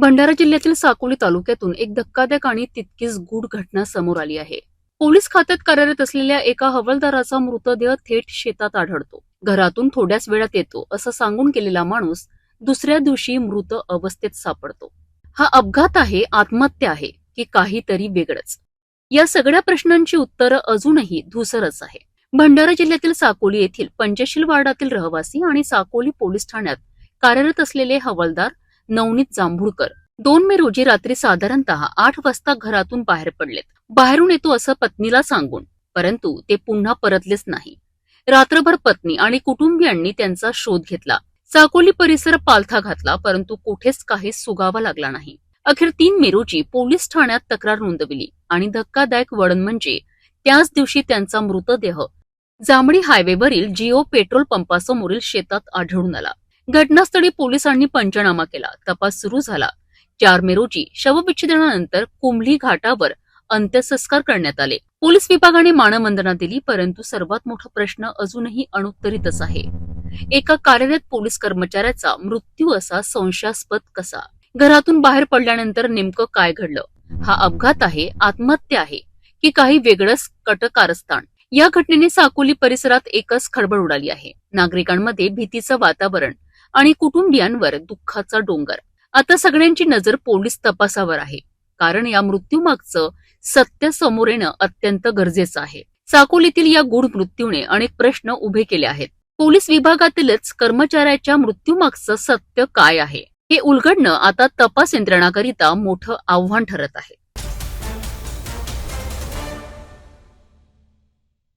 भंडारा जिल्ह्यातील साकोली तालुक्यातून एक धक्कादायक आणि तितकीच गूढ घटना समोर आली आहे. पोलीस खात्यात कार्यरत असलेल्या एका हवालदाराचा मृतदेह थेट शेतात आढळतो. घरातून थोड्याच वेळात येतो असं सांगून गेलेला माणूस दुसऱ्या दिवशी मृत अवस्थेत सापडतो. हा अपघात आहे, आत्महत्या आहे की काहीतरी वेगळंच? या सगळ्या प्रश्नांची उत्तरं अजूनही धुसरच आहे. भंडारा जिल्ह्यातील साकोली येथील पंचशील वार्डातील रहिवासी आणि साकोली पोलीस ठाण्यात कार्यरत असलेले हवालदार नवनीत जांभूळकर 2 मे रोजी रात्री साधारणतः 8 वाजता घरातून बाहेर पडलेत. बाहेरून येतो असं पत्नीला सांगून, परंतु ते पुन्हा परतलेच नाही. रात्रभर पत्नी आणि कुटुंबियांनी त्यांचा शोध घेतला. साकोली परिसर पालथा घातला, परंतु कुठेच काही सुगावा लागला नाही. अखेर 3 मे रोजी पोलीस ठाण्यात तक्रार नोंदविली आणि धक्कादायक वळण म्हणजे त्याच दिवशी त्यांचा मृतदेह जांभळी हायवेवरील जिओ पेट्रोल पंपासमोरील शेतात आढळून आला. घटनास्थळी पोलिसांनी पंचनामा केला. तपास सुरू झाला. 4 मे रोजी शवविच्छेदनानंतर कुंभली घाटावर अंत्यसंस्कार करण्यात आले. पोलीस विभागाने मानवंदना दिली, परंतु सर्वात मोठा प्रश्न अजूनही अनुत्तरितच आहे. एका कार्यरत पोलीस कर्मचाऱ्याचा मृत्यू असा संशयास्पद कसा? घरातून बाहेर पडल्यानंतर नेमकं काय घडलं? हा अपघात आहे, आत्महत्या आहे की काही वेगळंच कटकारस्थान? या घटनेने साकोली परिसरात एकच खळबळ उडाली आहे. नागरिकांमध्ये भीतीचं वातावरण आणि कुटुंबियांवर दुःखाचा डोंगर. आता सगळ्यांची नजर पोलीस तपासावर आहे, कारण या मृत्यूमागचं सत्य समोर येणं अत्यंत गरजेचं आहे. साकोलीतील या गूढ मृत्यूने अनेक प्रश्न उभे केले आहेत. पोलीस विभागातीलच कर्मचाऱ्याच्या मृत्यूमागचं सत्य काय आहे हे उलगडणं आता तपास यंत्रणाकरिता मोठं आव्हान ठरत आहे.